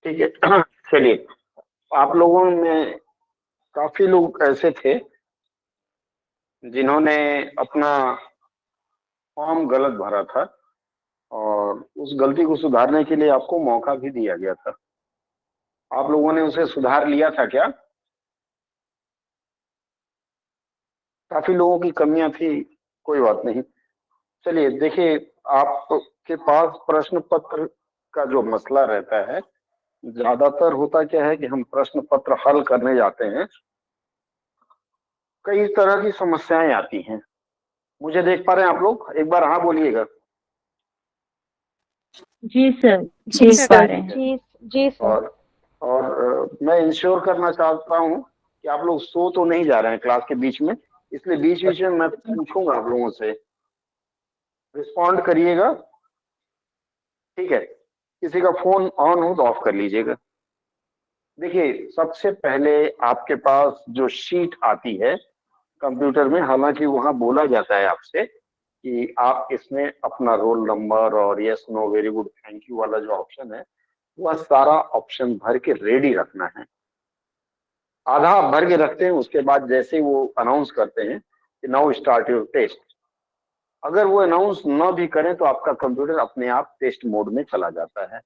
ठीक है। चलिए, आप लोगों में काफी लोग ऐसे थे जिन्होंने अपना फॉर्म गलत भरा था, और उस गलती को सुधारने के लिए आपको मौका भी दिया गया था। आप लोगों ने उसे सुधार लिया था क्या? काफी लोगों की कमियां थी, कोई बात नहीं। चलिए देखिए, आपके पास प्रश्न पत्र का जो मसला रहता है, ज्यादातर होता क्या है कि हम प्रश्न पत्र हल करने जाते हैं, कई तरह की समस्याएं आती हैं। मुझे देख पा रहे हैं आप लोग? एक बार हाँ बोलिएगा। जी सर, जी देख पा सर। रहे हैं। जी जी सर। और मैं इंश्योर करना चाहता हूं कि आप लोग सो तो नहीं जा रहे हैं क्लास के बीच में, इसलिए बीच बीच में मैं पूछूंगा आप लोगों से, रिस्पॉन्ड करिएगा। ठीक है, किसी का फोन ऑन हो तो ऑफ कर लीजिएगा। देखिए, सबसे पहले आपके पास जो शीट आती है कंप्यूटर में, हालांकि वहां बोला जाता है आपसे कि आप इसमें अपना रोल नंबर और yes know very good thank you वाला जो ऑप्शन है, वह सारा ऑप्शन भर के रेडी रखना है। आधा आप भर के रखते हैं, उसके बाद जैसे ही वो अनाउंस करते हैं कि नाउ स्टार्ट योर टेस्ट, अगर वो अनाउंस न भी करें तो आपका कंप्यूटर अपने आप टेस्ट मोड में चला जाता है।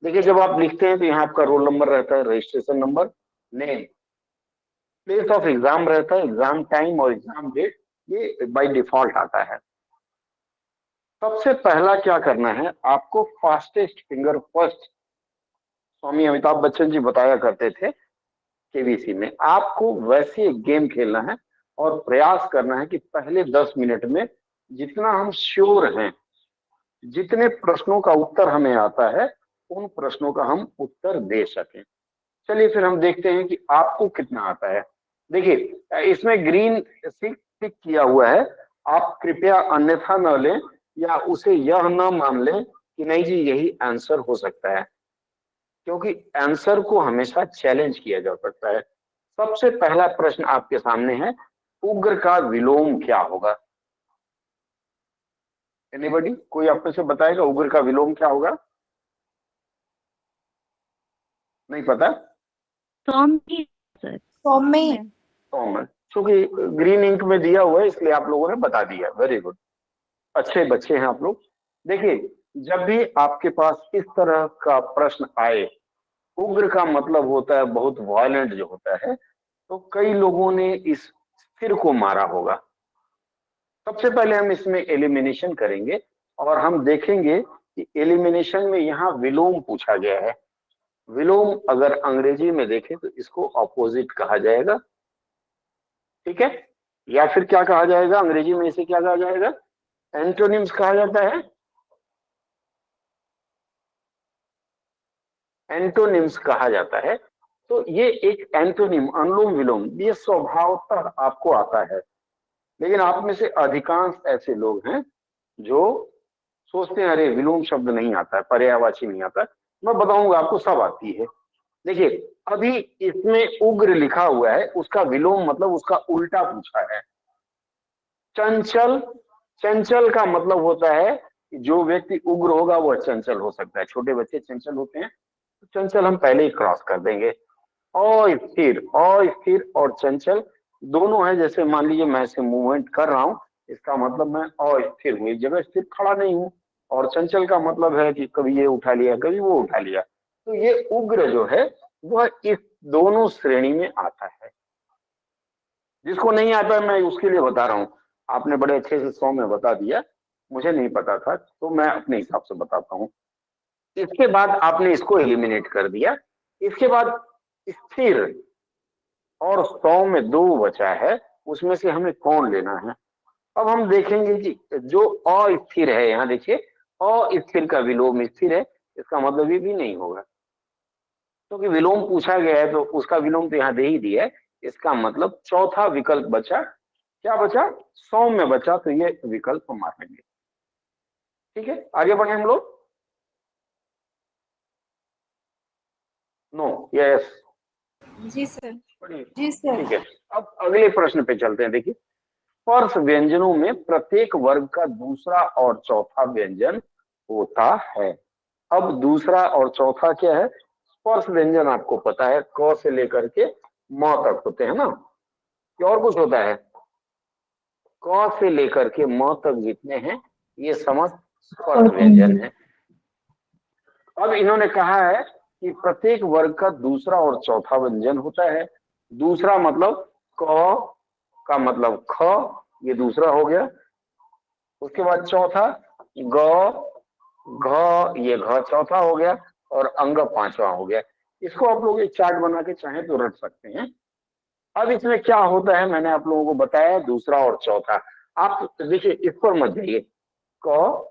देखिए, जब आप लिखते हैं तो यहाँ आपका रोल नंबर रहता है, registration number, name, place of exam रहता है, एग्जाम टाइम और एग्जाम डेट, ये बाय डिफॉल्ट आता है। सबसे पहला क्या करना है, आपको फास्टेस्ट फिंगर फर्स्ट, स्वामी अमिताभ बच्चन जी बताया करते थे केबीसी में, आपको वैसे एक गेम खेलना है और प्रयास करना है कि पहले 10 मिनट में जितना हम श्योर हैं, जितने प्रश्नों का उत्तर हमें आता है, उन प्रश्नों का हम उत्तर दे सकें। चलिए फिर हम देखते हैं कि आपको कितना आता है। देखिए, इसमें ग्रीन टिक टिक किया हुआ है, आप कृपया अन्यथा न लें या उसे यह न मान लें कि नहीं जी यही आंसर हो सकता है, क्योंकि आंसर को हमेशा चैलेंज किया जा सकता है। सबसे पहला प्रश्न आपके सामने है, उग्र का विलोम क्या होगा? एनीबॉडी, कोई अपने से बताएगा उग्र का विलोम क्या होगा? नहीं पता? सौम्य सर। सौम्य। कॉमन, क्योंकि ग्रीन इंक में दिया हुआ है इसलिए आप लोगों ने बता दिया। वेरी गुड, अच्छे बच्चे हैं आप लोग। देखिए, जब भी आपके पास इस तरह का प्रश्न आए, उग्र का मतलब होता है बहुत वायलेंट जो होता है, तो कई लोगों ने इस सिर को मारा होगा। सबसे पहले हम इसमें एलिमिनेशन करेंगे और हम देखेंगे कि एलिमिनेशन में यहाँ विलोम पूछा गया है। विलोम अगर अंग्रेजी में देखें तो इसको ऑपोजिट कहा जाएगा, ठीक है? या फिर क्या कहा जाएगा अंग्रेजी में, इसे क्या कहा जाएगा? एंटोनिम्स कहा जाता है। एंटोनिम्स कहा जाता है। तो ये एक एंटोनिम, अनुलोम विलोम, ये स्वभावतः आपको आता है। लेकिन आप में से अधिकांश ऐसे लोग हैं जो सोचते हैं अरे विलोम शब्द नहीं आता है, पर्यायवाची नहीं आता है। मैं बताऊंगा आपको, सब आती है। देखिए, अभी इसमें उग्र लिखा हुआ है, उसका विलोम मतलब उसका उल्टा पूछा है। चंचल, चंचल का मतलब होता है कि जो व्यक्ति उग्र होगा वह चंचल हो सकता है। छोटे बच्चे चंचल होते हैं, तो चंचल हम पहले ही क्रॉस कर देंगे। अस्थिर, अस्थिर और चंचल दोनों है। जैसे मान लीजिए मैं ऐसे मूवमेंट कर रहा हूं, इसका मतलब मैं अस्थिर हूं, एक जगह स्थिर खड़ा नहीं हूं। और चंचल का मतलब है कि कभी ये उठा लिया कभी वो उठा लिया। तो ये उग्र जो है वह इस दोनों श्रेणी में आता है। जिसको नहीं आता मैं उसके लिए बता रहा हूं। आपने बड़े अच्छे से 100 में बता दिया, मुझे नहीं पता था तो मैं अपने हिसाब से बताता हूं। इसके बाद आपने इसको एलिमिनेट कर दिया। इसके बाद स्थिर और 100 में 2 बचा है, उसमें से हमें कौन लेना है? अब हम देखेंगे कि जो अस्थिर है, यहाँ देखिए, अस्थिर का विलोम स्थिर है, इसका मतलब ये भी नहीं होगा, क्योंकि विलोम पूछा गया है तो उसका विलोम तो यहाँ दे ही दिया है। इसका मतलब चौथा विकल्प बचा, क्या बचा? 100 में बचा, तो ये विकल्प हम मारेंगे। ठीक है, आगे बढ़े हम लोग। नो, यस, जी सर। बढ़िए। जी सर। ठीक है, अब अगले प्रश्न पे चलते हैं। देखिए, स्पर्श व्यंजनों में प्रत्येक वर्ग का दूसरा और चौथा व्यंजन होता है। अब दूसरा और चौथा क्या है? स्पर्श व्यंजन आपको पता है, क से लेकर के म तक होते हैं ना, कि और कुछ होता है? क से लेकर के म तक जितने हैं ये समस्त स्पर्श व्यंजन है। अब इन्होंने कहा है कि प्रत्येक वर्ग का दूसरा और चौथा व्यंजन होता है। दूसरा मतलब क का मतलब ख, ये दूसरा हो गया। उसके बाद चौथा ग, घ, ये घ चौथा हो गया, और अंग पांचवा हो गया। इसको आप लोग एक चार्ट बना के चाहे तो रख सकते हैं। अब इसमें क्या होता है मैंने आप लोगों को बताया, दूसरा और चौथा। आप देखिए इस पर मत जाइए। क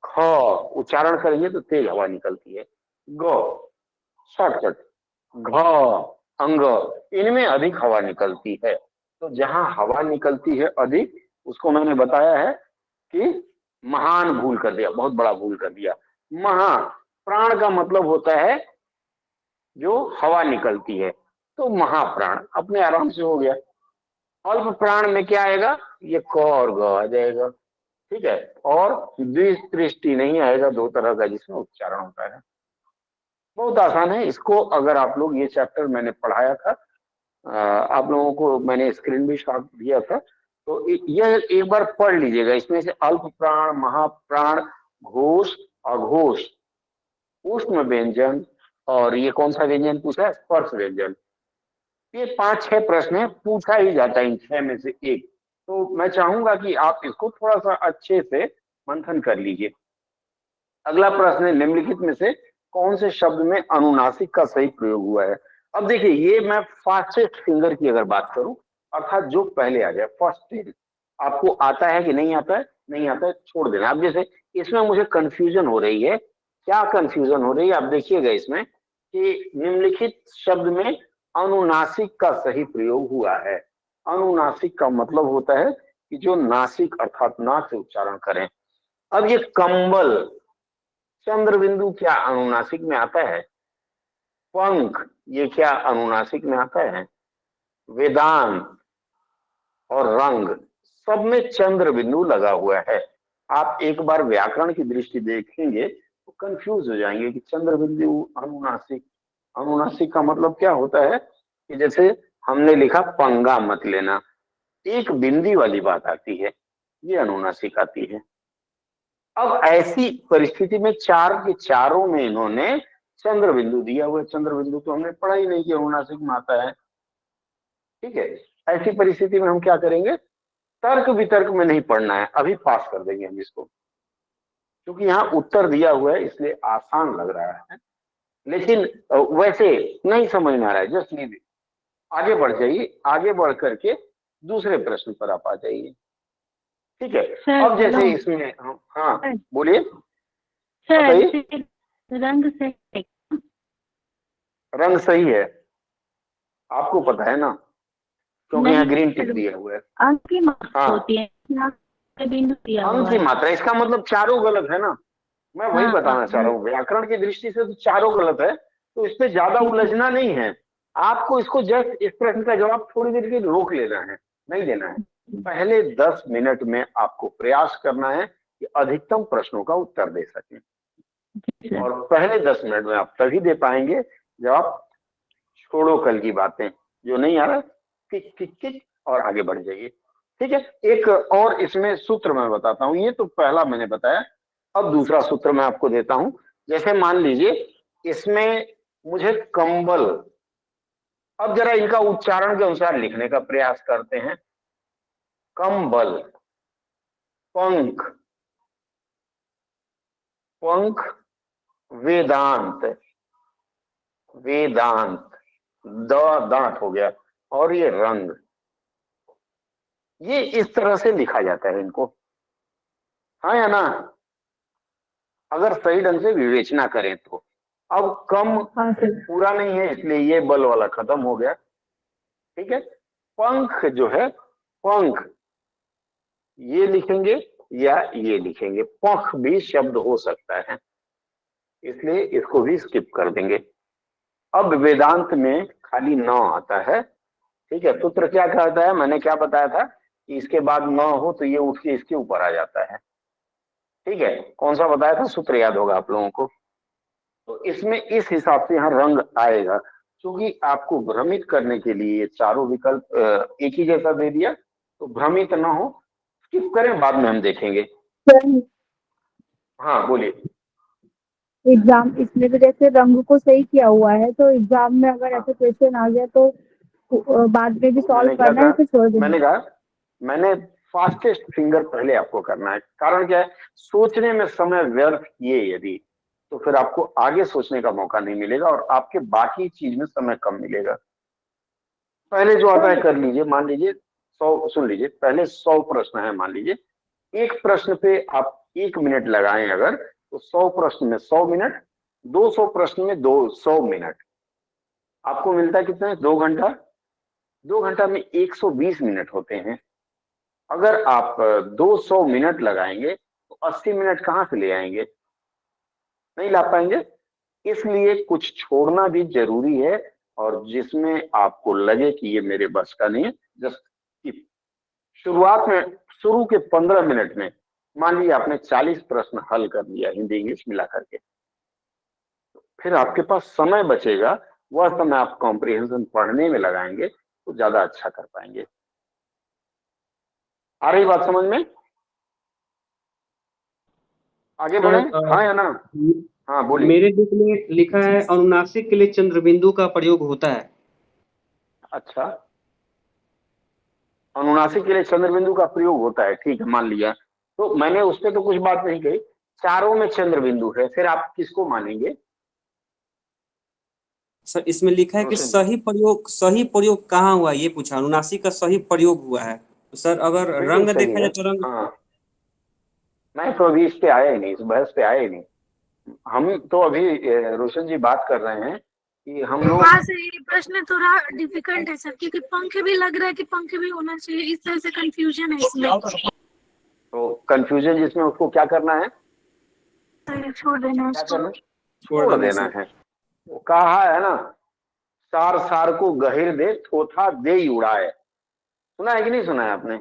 ख उच्चारण करेंगे तो तेज हवा निकलती है, ग शॉर्टकट, घ अंग, इनमें अधिक हवा निकलती है। तो जहां हवा निकलती है अधिक, उसको मैंने बताया है कि महान भूल कर दिया, बहुत बड़ा भूल कर दिया। महा प्राण का मतलब होता है जो हवा निकलती है, तो महाप्राण अपने आराम से हो गया। अल्प प्राण में क्या आएगा? ये क और ग आ जाएगा, ठीक है। और द्विसृष्टि नहीं आएगा, दो तरह का जिसमें उच्चारण होता है। बहुत आसान है। इसको अगर आप लोग, ये चैप्टर मैंने पढ़ाया था, आप लोगों को मैंने स्क्रीन भी शॉट दिया था, तो यह एक बार पढ़ लीजिएगा। इसमें से अल्प प्राण, महाप्राण, घोष, अघोष, उष्ण व्यंजन, और ये कौन सा व्यंजन पूछा है? स्पर्श व्यंजन। ये 5-6 प्रश्न है, पूछा ही जाता है इन 6 में से एक। तो मैं चाहूंगा कि आप इसको थोड़ा सा अच्छे से मंथन कर लीजिए। अगला प्रश्न है, निम्नलिखित में से कौन से शब्द में अनुनासिक का सही प्रयोग हुआ है? अब देखिए, ये मैं फास्टेस्ट फिंगर की अगर बात करूं, अर्थात जो पहले आ जाए, फर्स्ट टेन, आपको आता है कि नहीं आता है? नहीं आता है, छोड़ देना। अब जैसे इसमें मुझे कंफ्यूजन हो रही है, क्या कंफ्यूजन हो रही है आप देखिएगा इसमें, कि निम्नलिखित शब्द में अनुनासिक का सही प्रयोग हुआ है। अनुनासिक का मतलब होता है कि जो नासिक अर्थात नाक से उच्चारण करें। अब ये कंबल, चंद्र बिंदु क्या अनुनासिक में आता है? पंख, ये क्या अनुनासिक में आता है? वेदांत और रंग, सब में चंद्र बिंदु लगा हुआ है। आप एक बार व्याकरण की दृष्टि देखेंगे तो कंफ्यूज हो जाएंगे कि चंद्र बिंदु अनुनासिक, अनुनासिक का मतलब क्या होता है? कि जैसे हमने लिखा पंगा मत लेना, एक बिंदी वाली बात आती है, ये अनुनासिक आती है। अब ऐसी परिस्थिति में चार के चारों में इन्होंने चंद्र बिंदु दिया हुआ है। चंद्र बिंदु तो हमने पढ़ा ही नहीं कि अनुनासिक में आता है, ठीक है। ऐसी परिस्थिति में हम क्या करेंगे? तर्क वितर्क में नहीं पढ़ना है, अभी पास कर देंगे हम इसको, क्योंकि यहाँ उत्तर दिया हुआ है इसलिए आसान लग रहा है। लेकिन वैसे नहीं समझ में आ रहा है, जस्ट लीव इट। आगे बढ़ जाइए, आगे बढ़ करके दूसरे प्रश्न पर आप आ जाइए, ठीक है। सर, अब जैसे हेलो। इसमें हाँ बोलिए, सर बताइए। फिर रंग से रंग सही है, आपको पता है ना, क्योंकि यहाँ नहीं, ग्रीन टिक दिया हुआ है। अंक की मात्रा हाँ, होती है, यहाँ पे बिंदु दिया अंक हुआ की है। मात्रा, इसका मतलब चारों गलत है ना। मैं वही हाँ बताना चाह रहा हूँ, व्याकरण की दृष्टि से तो चारों गलत है, तो इस पे ज्यादा उलझना नहीं है। आपको इसको जस्ट इस प्रश्न का जवाब थोड़ी देर के लिए रोक लेना है, नहीं देना है। पहले 10 मिनट में आपको प्रयास करना है कि अधिकतम प्रश्नों का उत्तर दे सकें, जी सर। और पहले 10 मिनट में आप तभी दे पाएंगे जब आप छोड़ो कल की बातें, जो नहीं आ रहा किक किक किक, और आगे बढ़ जाइए, ठीक है। एक और इसमें सूत्र मैं बताता हूं, ये तो पहला मैंने बताया, अब दूसरा सूत्र मैं आपको देता हूं। जैसे मान लीजिए इसमें मुझे कंबल, अब जरा इनका उच्चारण के अनुसार लिखने का प्रयास करते हैं। कंबल, पंख, पंख, वेदांत, वेदांत, दांत हो गया, और ये रंग, ये इस तरह से लिखा जाता है इनको, हाँ या ना, अगर सही ढंग से विवेचना करें तो। अब कम हाँ सर। पूरा नहीं है इसलिए ये बल वाला खत्म हो गया, ठीक है। पंख जो है, पंख ये लिखेंगे या ये लिखेंगे, पंख भी शब्द हो सकता है, इसलिए इसको भी स्किप कर देंगे। अब वेदांत में खाली न आता है, ठीक है। सूत्र क्या कहता है, मैंने क्या बताया था कि इसके बाद न हो तो ये उठ के इसके ऊपर आ जाता है, ठीक है। कौन सा बताया था सूत्र, याद होगा आप लोगों को? तो इसमें इस हिसाब से यहाँ रंग आएगा, क्योंकि आपको भ्रमित करने के लिए चारों विकल्प एक ही जैसा दे दिया, तो भ्रमित ना हो, स्किप करें, बाद में हम देखेंगे। सर हाँ बोलिए। एग्जाम इसमें तो जैसे रंग को सही किया हुआ है, तो एग्जाम में अगर ऐसा क्वेश्चन आ गया तो बाद में भी तो सॉल्व मैंने क्या करना है, कहा, फिर छोड़ देना। मैंने फास्टेस्ट फिंगर पहले आपको करना है। कारण क्या है, सोचने में समय व्यर्थ किए यदि, तो फिर आपको आगे सोचने का मौका नहीं मिलेगा और आपके बाकी चीज में समय कम मिलेगा। पहले जो आता है कर लीजिए। मान लीजिए 100, सुन लीजिए, पहले 100 प्रश्न है। मान लीजिए एक प्रश्न पे आप 1 मिनट लगाएं अगर, तो 100 प्रश्न में 100 मिनट, 200 प्रश्न में 200 मिनट, आपको मिलता है कितना है, 2 घंटा। 2 घंटा में 120 मिनट होते हैं। अगर आप 200 मिनट लगाएंगे तो 80 मिनट कहाँ से ले आएंगे, नहीं ला पाएंगे। इसलिए कुछ छोड़ना भी जरूरी है, और जिसमें आपको लगे कि ये मेरे बस का नहीं है, जस्ट शुरुआत में, शुरू के 15 मिनट में मान लीजिए आपने 40 प्रश्न हल कर लिया हिंदी इंग्लिश मिला करके, फिर आपके पास समय बचेगा, वह समय आप कॉम्प्रिहेंशन पढ़ने में लगाएंगे तो ज्यादा अच्छा कर पाएंगे। आ रही बात समझ में? आगे बढ़े, हाँ या ना? हाँ बोलिए। मेरे बुक में लिखा है अनुनासिक के लिए चंद्रबिंदु का प्रयोग होता है। अच्छा, अनुनासिक के लिए चंद्रबिंदु का प्रयोग होता है, ठीक है, मान लिया। तो मैंने उस पर तो कुछ बात नहीं कही, चारों में चंद्रबिंदु है, फिर आप किसको मानेंगे? सर इसमें लिखा है कि रोशन जी, सही प्रयोग कहाँ हुआ, ये पूछा, अनुनासिक का सही प्रयोग हुआ है। तो सर अगर बिल्कुल रंग सही देखा है। जाए तो रंग। हाँ, मैं तो अभी इस पे आया ही नहीं, इस बहस पे आया ही नहीं। हम तो अभी रोशन जी बात कर रहे हैं कि हम लोग, हाँ सर, ये प्रश्न थोड़ा डिफिकल्ट है सर, क्योंकि पंखे भी लग रहा है कि पंखे भी होना चाहिए, इस तरह से कंफ्यूजन है इसमें। तो कंफ्यूजन जिसमें उसको क्या करना है, सर छोड़ देना क्या उसको। करना है? छोड़ छोड़ देना देना सर। है। वो कहा है ना, सार सार को गहिर दे, थोथा दे ही उड़ाए। सुना है कि नहीं सुना है आपने?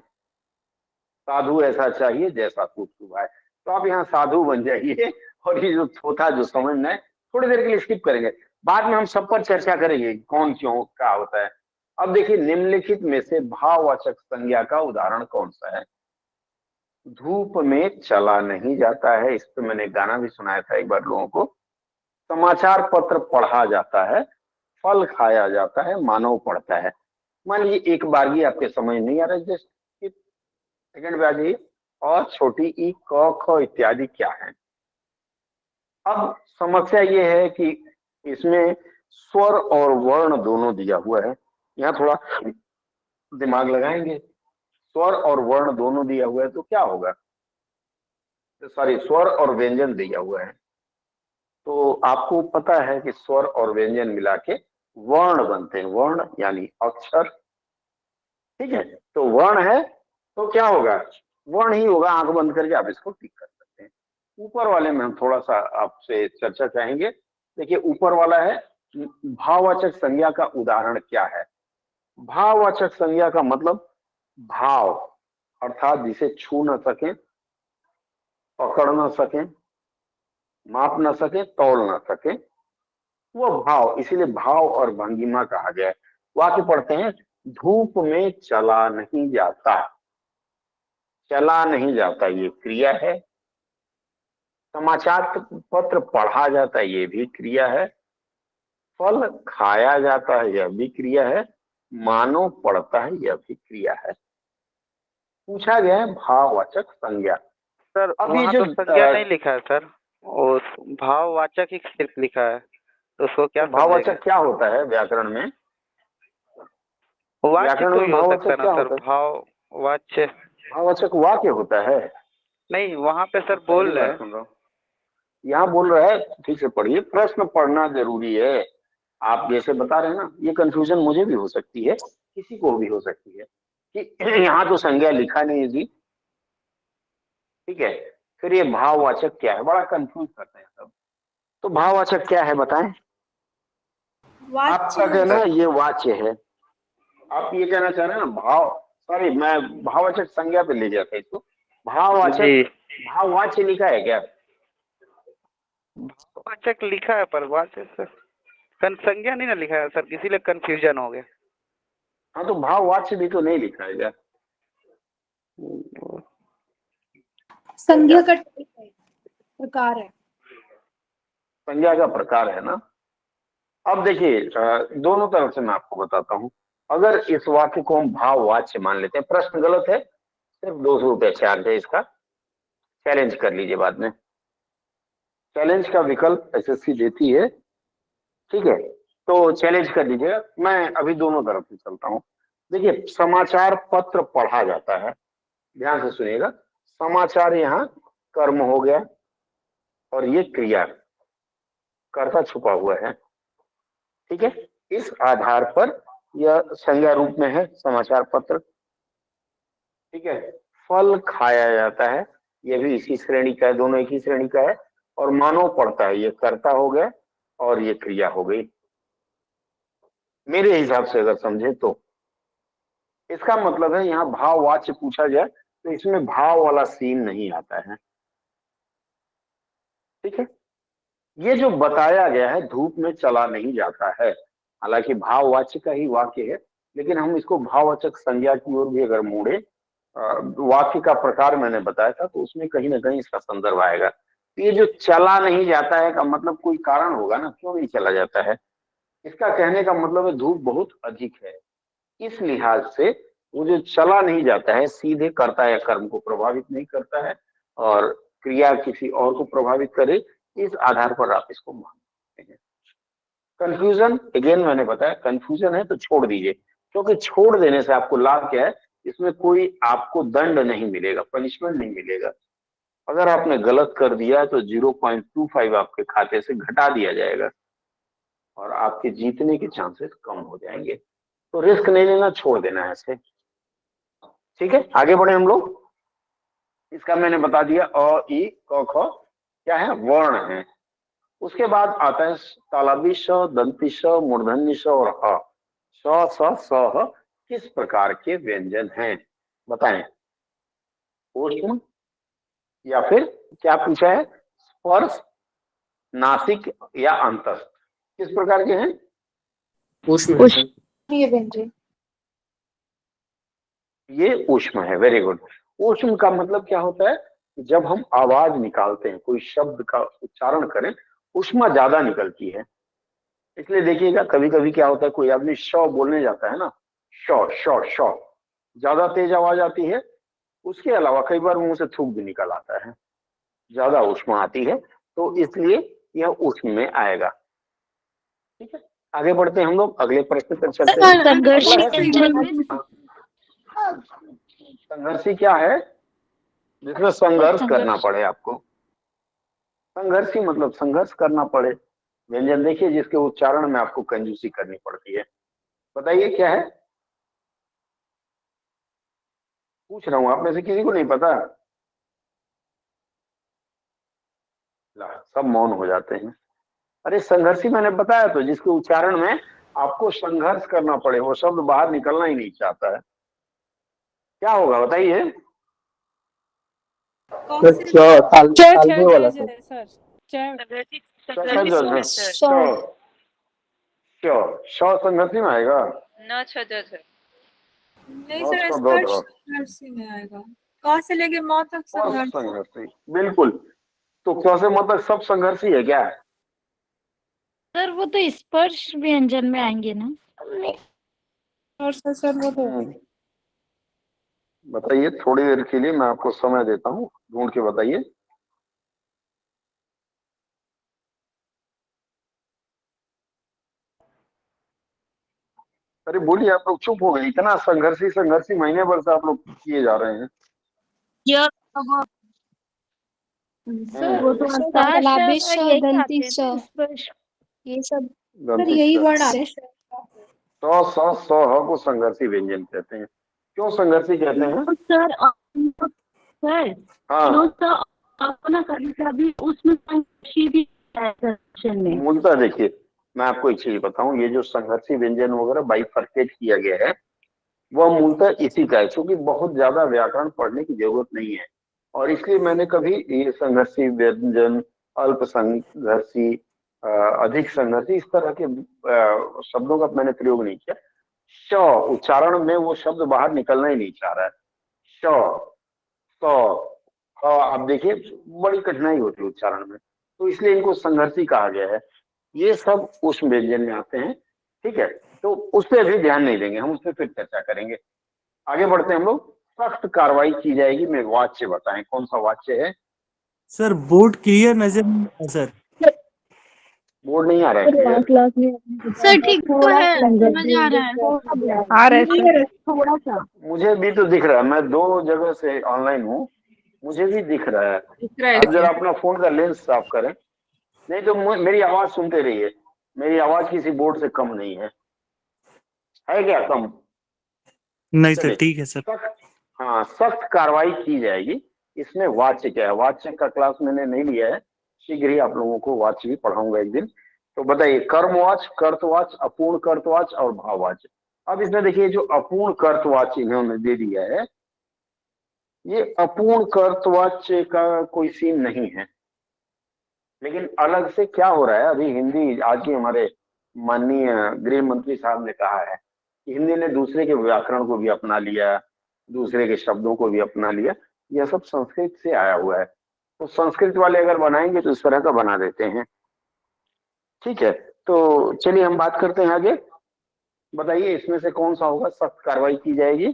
साधु ऐसा चाहिए जैसा सूप चुभाए। तो आप यहाँ साधु बन जाइए, और ये जो थोथा जो समझना है, थोड़ी देर के लिए स्किप करेंगे, बाद में हम सब पर चर्चा करेंगे कौन क्यों क्या होता है। अब देखिए, निम्नलिखित में से भाववाचक संज्ञा का उदाहरण कौन सा है? धूप में चला नहीं जाता है, इस पे मैंने गाना भी सुनाया था एक बार लोगों को। समाचार पत्र पढ़ा जाता है, फल खाया जाता है, मानव पढ़ता है। मान लीजिए एक बारगी आपके समझ नहीं आ रहा, जस्ट सेकंड पे आ जाइए। और छोटी ई क ख इत्यादि क्या है? अब समस्या ये है कि इसमें स्वर और वर्ण दोनों दिया हुआ है। यहाँ थोड़ा दिमाग लगाएंगे, स्वर और वर्ण दोनों दिया हुआ है तो क्या होगा, सॉरी, स्वर और व्यंजन दिया हुआ है। तो आपको पता है कि स्वर और व्यंजन मिला के वर्ण बनते हैं, वर्ण यानी अक्षर, ठीक है। तो वर्ण है तो क्या होगा, वर्ण ही होगा, आंख बंद करके आप इसको टिक कर सकते हैं। ऊपर वाले में हम थोड़ा सा आपसे चर्चा चाहेंगे। देखिए ऊपर वाला है, भाववाचक संज्ञा का उदाहरण क्या है? भाववाचक संज्ञा का मतलब भाव, अर्थात जिसे छू न सके, पकड़ न सके, माप न सके, तौल न सके, वो भाव, इसीलिए भाव और भंगिमा कहा गया है। वाक्य पढ़ते हैं, धूप में चला नहीं जाता। चला नहीं जाता ये क्रिया है। समाचार पत्र पढ़ा जाता है, ये भी क्रिया है। फल खाया जाता है, यह भी क्रिया है। मानव पढ़ता है, यह भी क्रिया है। पूछा गया है भाववाचक संज्ञा। सर अभी वहाँ जो तो संज्ञा नहीं लिखा है सर, वो भाववाचक ही सिर्फ लिखा है, तो उसको क्या तो समझेंगे? भाववाचक क्या होता है व्याकरण में? वाच्य व्याकरण तो में ही हो सकता भाववाचक है ना क्या सर, होता है? भाववाच्य। भाववाचक वाक्य होता है। नहीं वहाँ पे सर पहली बोल रहे बार हैं। सुन रहा हूँ। यहाँ बोल रहा है, ठीक से पढ़िए, प्रश्न पढ़ना जरूरी है। आप जैसे बता रहे हैं ना, ये कंफ्यूजन मुझे भी हो सकती है, किसी को भी हो सकती है कि यहाँ तो संज्ञा लिखा नहीं है जी, ठीक है, फिर ये भाववाचक क्या है, बड़ा कंफ्यूज करते हैं सब। तो भाववाचक क्या है बताएं? आपका वाच्य है कहना सर। है ये वाच्य है, आप ये कहना चाह रहे हैं ना भाव, सॉरी मैं भाववाचक संज्ञा पे ले जाता इसको। भाववाचक, जी भाववाच्य लिखा है क्या? भाववाचक लिखा है पर वाचक सर संज्ञा नहीं ना लिखा है सर, इसीलिए कंफ्यूजन हो गया। हाँ तो भाववाच्य भी तो नहीं लिखा है क्या? संज्ञा का type है, प्रकार है। संज्ञा का प्रकार है ना। अब देखिए दोनों तरफ से मैं आपको बताता हूं। अगर इस वाक्य को हम भाववाच्य मान लेते हैं, प्रश्न गलत है, सिर्फ 200 रुपये चार्ज है इसका, चैलेंज कर लीजिए बाद में। चैलेंज का विकल्प एसएससी देती है, ठीक है, तो चैलेंज कर लीजिएगा। मैं अभी दोनों तरफ से चलता हूं। देखिए समाचार पत्र पढ़ा जाता है, ध्यान से सुनिएगा। समाचार यहाँ कर्म हो गया और ये क्रिया, कर्ता छुपा हुआ है, ठीक है। इस आधार पर यह संज्ञा रूप में है समाचार पत्र, ठीक है। फल खाया जाता है, यह भी इसी श्रेणी का है, दोनों एक ही श्रेणी का है। और मानव पढ़ता है, ये कर्ता हो गया और ये क्रिया हो गई, मेरे हिसाब से अगर समझे तो। इसका मतलब है यहाँ भाववाच्य पूछा जाए तो इसमें भाव वाला सीन नहीं आता है, ठीक है। ये जो बताया गया है धूप में चला नहीं जाता है, हालांकि भाववाच्य का ही वाक्य है, लेकिन हम इसको भाववाचक संज्ञा की ओर भी अगर मोड़े, वाक्य का प्रकार मैंने बताया था, तो उसमें कहीं ना कहीं इसका संदर्भ आएगा। तो ये जो चला नहीं जाता है का मतलब कोई कारण होगा ना, क्यों नहीं चला जाता है। इसका कहने का मतलब है धूप बहुत अधिक है, इस लिहाज से वो जो चला नहीं जाता है सीधे कर्ता या कर्म को प्रभावित नहीं करता है और क्रिया किसी और को प्रभावित करे, इस आधार पर आप इसको मान सकते हैं। कंफ्यूजन अगेन मैंने बताया, कंफ्यूजन है तो छोड़ दीजिए, क्योंकि छोड़ देने से आपको लाभ क्या है, इसमें कोई आपको दंड नहीं मिलेगा, पनिशमेंट नहीं मिलेगा। अगर आपने गलत कर दिया तो 0.25 आपके खाते से घटा दिया जाएगा और आपके जीतने के चांसेस कम हो जाएंगे। तो रिस्क नहीं लेना, छोड़ देना है ऐसे, ठीक है। आगे बढ़े हम लोग। इसका मैंने बता दिया अ ई क ख क्या है, वर्ण है। उसके बाद आता है तालव्य श, दंती श, मूर्धन्य श और ह। स स स ह किस प्रकार के व्यंजन हैं बताएं। ऊष्म या फिर क्या पूछा है, स्पर्श, नासिक या अंतस्थ, किस प्रकार के हैं। ऊष्म है सर। ये व्यंजन ये ऊष्म है, वेरी गुड। ऊष्म का मतलब क्या होता है, जब हम आवाज निकालते हैं, कोई शब्द का उच्चारण करें, ऊष्मा ज्यादा निकलती है। इसलिए देखिएगा कभी कभी क्या होता है, कोई आदमी श बोलने जाता है ना, श श श, ज्यादा तेज आवाज आती है। उसके अलावा कई बार मुंह से थूक भी निकल आता है, ज्यादा ऊष्मा आती है, तो इसलिए यह ऊष्म में आएगा, ठीक है। आगे बढ़ते हैं हम लोग, अगले प्रश्न पर चलते हैं। संघर्ष अगला है व्यंजन में संघर्षी क्या है, जिसमें संघर्ष करना पड़े आपको। संघर्षी मतलब संघर्ष करना पड़े। व्यंजन देखिए जिसके उच्चारण में आपको कंजूसी करनी पड़ती है, बताइए क्या है। पूछ रहा हूं, आप में से किसी को नहीं पता। ला, सब मौन हो जाते हैं। अरे संघर्षी मैंने बताया तो, जिसके उच्चारण में आपको संघर्ष करना पड़े, वो शब्द बाहर निकलना ही नहीं चाहता है, क्या होगा बताइए। तालवे वाला सर। संघर्षी में आएगा। नहीं सर, स्पर्श संघर्षी में आएगा। क से लेके म तक संघर्ष। संघर्षी बिल्कुल। तो क से म तक सब संघर्षी है क्या। सर वो तो स्पर्श व्यंजन में आएंगे ना। और सर वो तो बताइए, थोड़ी देर के लिए मैं आपको समय देता हूँ, ढूंढ के बताइए। अरे बोलिए, आप लोग चुप हो गए, इतना संघर्षी संघर्षी महीने भर से आप लोग किए जा रहे हैं। वो तो तालाबी श, दंती श, ये सब सर यही वर्ड आते हैं। स को संघर्षी व्यंजन कहते हैं। क्यों संघर्षी कहते हैं। सर सर हाँ तो अपना कभी उसमें संघर्षी भी है सेक्शन में। मूलतः देखिए, मैं आपको एक चीज बताऊं, ये जो संघर्षी व्यंजन वगैरह बाइफरकेट किया गया है, वह मूलतः इसी का है, क्योंकि बहुत ज्यादा व्याकरण पढ़ने की जरूरत नहीं है। और इसलिए मैंने कभी ये संघर्षी व्यंजन अल्प संघर्षी, अधिक संघर्षी, इस तरह के शब्दों का मैंने प्रयोग नहीं किया। श उच्चारण में वो शब्द बाहर निकलना ही नहीं चाह रहा है। श, स, आप देखिए बड़ी कठिनाई होती है उच्चारण में, तो इसलिए इनको संघर्षी कहा गया है। ये सब उस व्यंजन में आते हैं, ठीक है। तो उस पर अभी ध्यान नहीं देंगे, हम उस पर फिर चर्चा करेंगे। आगे बढ़ते हैं हम लोग। सख्त कार्रवाई की जाएगी में वाच्य बताएं, कौन सा वाच्य है? सर बोर्ड क्लियर नजर नहीं आ रहा सर। बोर्ड नहीं आ रहा है क्लियर? क्लास में आपने बताया सर था, ठीक तो थोड़ा है, सा समझ आ रहा है। आ रहा है सर, थोड़ा सा मुझे भी तो दिख रहा है, मैं 2 जगह से ऑनलाइन हूँ, मुझे भी दिख रहा है। आप जरा अपना फोन का लेंस साफ करें, नहीं तो मेरी आवाज सुनते रहिए। मेरी आवाज किसी बोर्ड से कम नहीं है क्या कम? नहीं सर, चलिए, ठीक है सर। हाँ, सख्त कार्रवाई की जाएगी। इसमें वाच्य क्या है? वाच्य का क्लास मैंने नहीं लिया है, शीघ्र ही आप लोगों को वाच्य भी पढ़ाऊंगा एक दिन। तो बताइए, कर्मवाच्य, कर्तवाच्य, अपूर्ण कर्तवाच्य और भाववाच्य। अब इसमें देखिए, जो अपूर्ण कर्तवाच्य इन्होंने दे दिया है, ये अपूर्ण कर्तवाच्य का कोई सीन नहीं है, लेकिन अलग से क्या हो रहा है, अभी हिंदी आज की हमारे माननीय गृह मंत्री साहब ने कहा है कि हिंदी ने दूसरे के व्याकरण को भी अपना लिया, दूसरे के शब्दों को भी अपना लिया। यह सब संस्कृत से आया हुआ है, तो संस्कृत वाले अगर बनाएंगे तो इस तरह का बना देते हैं, ठीक है। तो चलिए हम बात करते हैं आगे। बताइए, इसमें से कौन सा होगा सख्त कार्रवाई की जाएगी?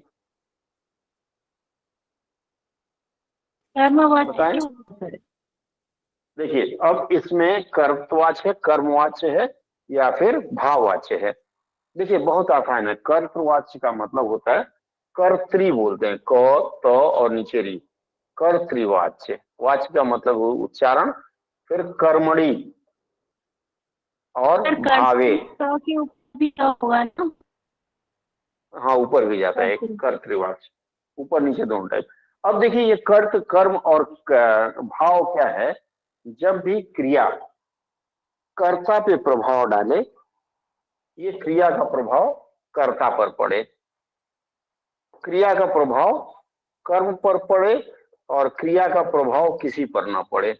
कर्मवाच्य। देखिए, अब इसमें कर्तवाच्य है, कर्मवाच्य है या फिर भाववाच्य है। देखिए बहुत आसान है। कर्तवाच्य का मतलब होता है, कर्तृ बोलते हैं, क, त और नीचे री, कर्तृवाच्य। वाच्य का मतलब उच्चारण, फिर कर्मणि और भावे। तो के ऊपर भी तो होगा ना। हाँ, ऊपर भी जाता है कर्तृवाच्य, ऊपर नीचे दोनों टाइप। अब देखिए, ये कर्त, कर्म और भाव क्या है? जब भी क्रिया कर्ता पे प्रभाव डाले, ये क्रिया का प्रभाव कर्ता पर पड़े, क्रिया का प्रभाव कर्म पर पड़े और क्रिया का प्रभाव किसी पर ना पड़े,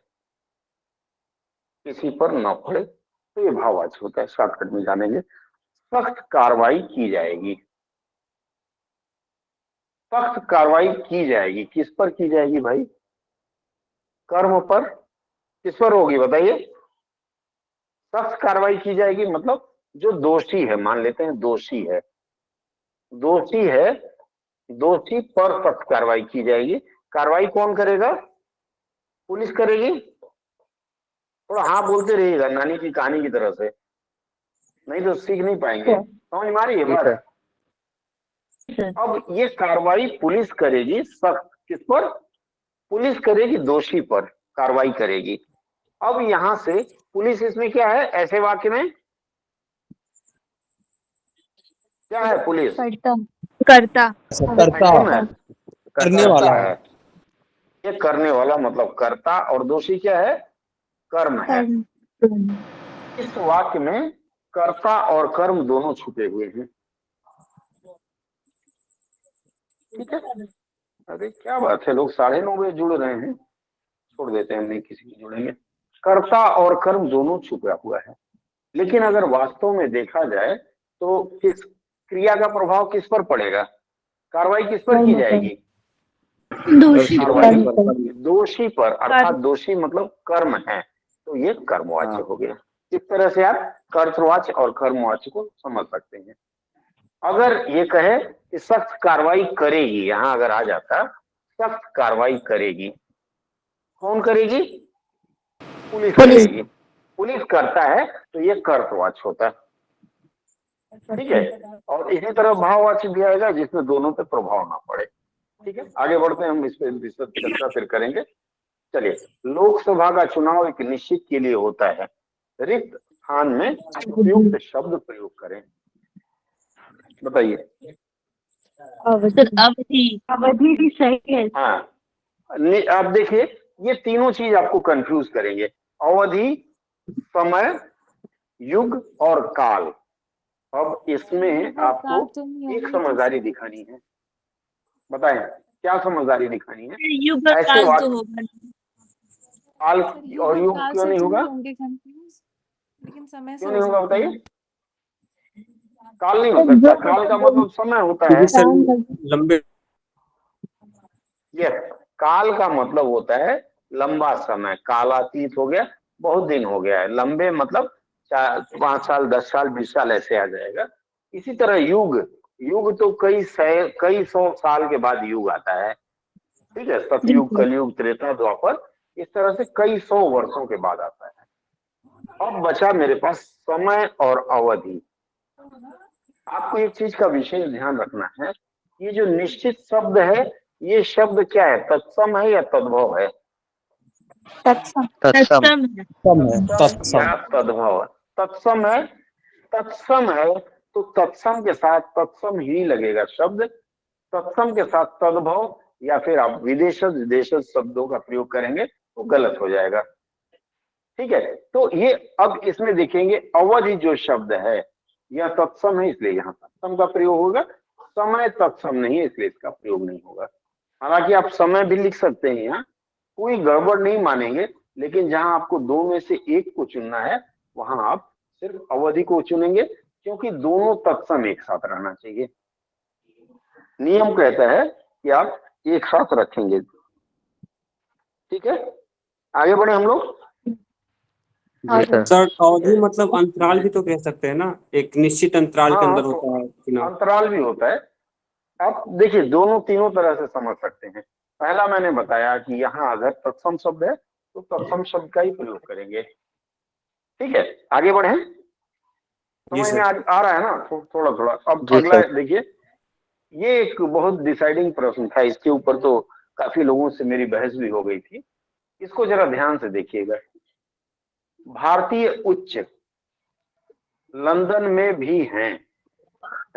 किसी पर ना पड़े, तो ये भाववाच्य होता है। शॉर्टकट में जानेंगे। सख्त कार्रवाई की जाएगी, सख्त कार्रवाई की जाएगी, किस पर की जाएगी भाई? कर्म पर। किस पर होगी बताइए? सख्त कार्रवाई की जाएगी मतलब जो दोषी है, मान लेते हैं दोषी है, दोषी है, दोषी पर सख्त कार्रवाई की जाएगी। कार्रवाई कौन करेगा? पुलिस करेगी। थोड़ा हाँ बोलते रहिएगा, नानी की कहानी की तरह से, नहीं तो सीख नहीं पाएंगे। समझ में आ रही है बात? अब ये कार्रवाई पुलिस करेगी, सख्त किस पर? पुलिस करेगी, दोषी पर कार्रवाई करेगी। अब यहां से पुलिस, इसमें क्या है ऐसे वाक्य में? क्या है पुलिस? करता करने वाला है। ये करने वाला मतलब कर्ता, और दोषी क्या है? कर्म है। इस वाक्य में कर्ता और कर्म दोनों छुपे हुए हैं, ठीक है। अरे क्या बात है, लोग 9:30 बजे जुड़ रहे हैं, छोड़ देते हैं, नहीं किसी की जुड़ेंगे। कर्ता और कर्म दोनों छुपा हुआ है, लेकिन अगर वास्तव में देखा जाए तो किस क्रिया का प्रभाव किस पर पड़ेगा? कार्रवाई किस पर की जाएगी? कार्रवाई दोषी पर, अर्थात दोषी मतलब कर्म है, तो ये कर्मवाच्य हो गया। इस तरह से आप कर्तवाच्य और कर्मवाच्य को समझ सकते हैं। अगर ये कहे कि सख्त कार्रवाई करेगी, यहां अगर आ जाता सख्त कार्रवाई करेगी, कौन करेगी? पुलिस करेगी। पुलिस करता है तो ये कर्तवाच्य होता है, ठीक है। और इसी तरह भाववाच्य भी आएगा जिसमें दोनों पे प्रभाव ना पड़े, ठीक है। आगे बढ़ते हैं, हम इस पर विस्तृत चर्चा फिर करेंगे। चलिए, लोकसभा का चुनाव एक निश्चित के लिए होता है, रिक्त स्थान में उपयुक्त शब्द प्रयोग करें। बताइए। अवधि भी सही है। हाँ, आप देखिए, ये तीनों चीज आपको कंफ्यूज करेंगे। अवधि, समय, युग और काल। अब इसमें आपको एक समझदारी दिखानी है। बताएं क्या समझदारी दिखानी है? युग ऐसे काल वाक्य, तो होगा। काल सर युग और और युग काल क्यों से नहीं तो होगा? नहीं होंगे कंफ्यूज, लेकिन समय से क्यों हो नहीं होगा सकते बताइए? हैं। काल नहीं हो तो सकता, जो काल का मतलब समय होता क्योंकि है। सर टाइम लग लंबे यस, काल का मतलब होता है लंबा समय, कालातीत हो गया, बहुत दिन हो गया है। लंबे मतलब 5 साल 10 साल 20 साल ऐसे आ जाएगा। इसी तरह युग, युग तो कई सौ साल के बाद युग आता है। ठीक है, सतयुग, बिल्कुल कलयुग, त्रेता, द्वापर, इस तरह से कई सौ वर्षों के बाद आता है। अब बचा मेरे पास समय और अवधि। आपको एक चीज का विशेष ध्यान रखना है, ये जो निश्चित शब्द है, ये शब्द क्या है? तत्सम है या तद्भव है? तत्सम तत्सम। तत्सम है। तत्सम है, तत्सम। या तद्भव है? तत्सम है। तत्सम है तो तत्सम के साथ तत्सम ही लगेगा शब्द। तत्सम के साथ तद्भव या फिर आप विदेशज विदेशज शब्दों का प्रयोग करेंगे तो गलत हो जाएगा। ठीक है, तो ये अब इसमें देखेंगे अवधि जो शब्द है यह तत्सम है, इसलिए यहाँ तत्सम का प्रयोग होगा। समय तत्सम नहीं है, इसलिए इसका प्रयोग नहीं होगा। हालांकि आप समय भी लिख सकते हैं, यहाँ कोई गड़बड़ नहीं मानेंगे, लेकिन जहां आपको दो में से एक को चुनना है वहां आप सिर्फ अवधि को चुनेंगे, क्योंकि दोनों तत्सम एक साथ रहना चाहिए। नियम कहता है कि आप एक साथ रखेंगे। ठीक है, आगे बढ़े हम लोग। जी सर। सर अवधि मतलब अंतराल भी तो कह सकते हैं ना, एक निश्चित अंतराल के हाँ, अंदर तो होता है चुनाव। अंतराल भी होता है। आप देखिए, दोनों तीनों तरह से समझ सकते हैं। पहला मैंने बताया कि यहाँ अगर तत्सम शब्द है तो तत्सम शब्द का ही प्रयोग करेंगे। ठीक है, आगे बढ़े। जी समझ में सर। आ रहा है ना? थोड़ा थोड़ा। अब जी अगला सर। देखिए, ये एक बहुत डिसाइडिंग प्रश्न था, इसके ऊपर तो काफी लोगों से मेरी बहस भी हो गई थी। इसको जरा ध्यान से देखिएगा। भारतीय उच्च लंदन में भी हैं,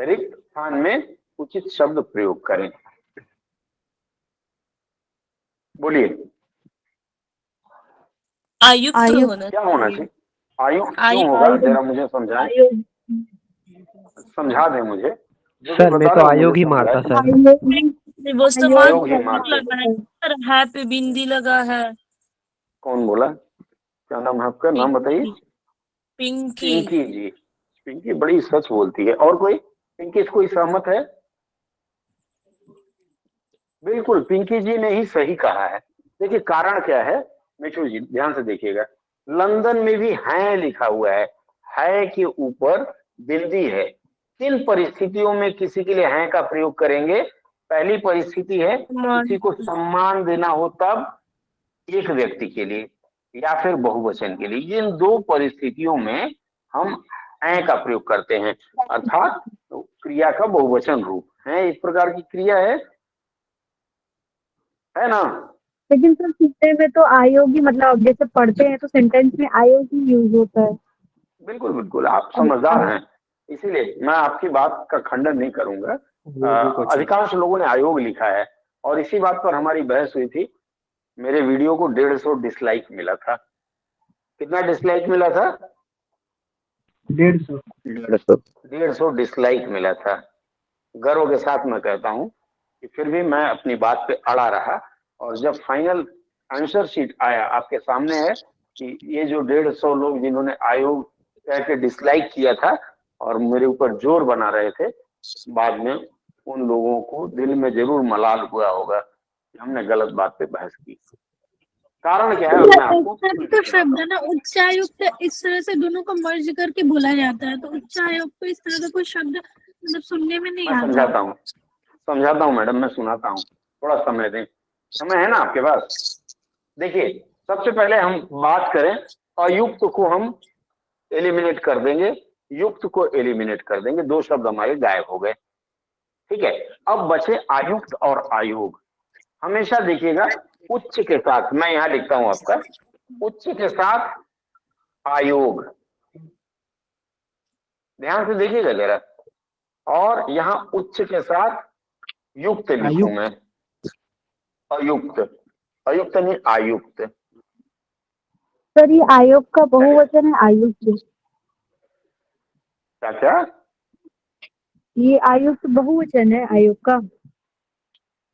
रिक्त स्थान में उचित शब्द प्रयोग करें। बोलिए, आयुक्त होना क्या होना चाहिए? आयुक्त क्यों आयु होगा? जरा मुझे समझाएं, आयोग समझा दें मुझे। जो भी सर मैं बता तो रहे हैं मुझे आयोग ही समझाएं। मारता सर। आयोग वो समाज आयोग ही मारते। लगा है सर, है पे बिंदी लगा है। कौन बोला? क्या नाम है आपका? नाम बताइए। पिंकी। पिंकी। पिंकी जी। पिंकी बड़ी सच बोलती है। और कोई? पिंकी से कोई सहमत है? बिल्कुल, पिंकी जी ने ही सही कहा है। देखिए, कारण क्या है मिठू जी, ध्यान से देखिएगा। लंदन में भी है लिखा हुआ है के ऊपर बिंदी है। किन परिस्थितियों में किसी के लिए है का प्रयोग करेंगे? पहली परिस्थिति है किसी को सम्मान देना हो तब, एक व्यक्ति के लिए, या फिर बहुवचन के लिए। इन दो परिस्थितियों में हम ऐ का प्रयोग करते हैं, अर्थात तो क्रिया का बहुवचन रूप है। इस प्रकार की क्रिया है ना? लेकिन सर सुनने में तो आयोग ही मतलब अब जैसे पढ़ते हैं तो सेंटेंस में आयोग ही यूज होता है। बिल्कुल बिल्कुल, आप अब समझदार हैं, इसीलिए मैं आपकी बात का खंडन नहीं करूंगा। लोगों को अच्छा। अधिकांश लोगों ने आयोग लिखा है, और इसी बात पर हमारी बहस हुई थी। मेरे वीडियो को 150 डिसलाइक मिला था। कितना डिसलाइक मिला था? 150। 150 डिसलाइक मिला था। गर्व के साथ मैं कहता हूं कि फिर भी मैं अपनी बात पे अड़ा रहा, और जब फाइनल आंसर शीट आया, आपके सामने है कि ये जो 150 लोग जिन्होंने आयोग कह के डिसलाइक किया था और मेरे ऊपर जोर बना रहे थे, बाद में उन लोगों को दिल में जरूर मलाल हुआ होगा कि हमने गलत बात पे बहस की। कारण क्या है, अब मैं आपको खुल के तो सुनाता शब्द हूँ। है ना, उच्चायुक्त, इस तरह से दोनों को मर्ज करके बोला जाता है। तो उच्चायुक्त इस तरह का कोई शब्द मतलब सुनने में नहीं मैं आता। समझाता हूँ मैडम, मैं सुनाता हूँ। थोड़ा समय दें, समय है ना आपके पास? देखिए, सबसे पहले हम बात करें, अयुक्त को हम एलिमिनेट कर देंगे, युक्त को एलिमिनेट कर देंगे, दो शब्द हमारे गायब हो गए। ठीक है, अब बचे आयुक्त और आयोग। हमेशा देखिएगा, उच्च के साथ, मैं यहां लिखता हूं आपका, उच्च के साथ आयोग, ध्यान से देखिएगा जरा। और यहां उच्च के साथ युक्त लिखूं मैं, अयुक्त, अयुक्त नहीं आयुक्त। सर ये आयोग का बहुवचन है आयुक्त। क्या क्या? ये आयुक्त बहुवचन है आयोग का।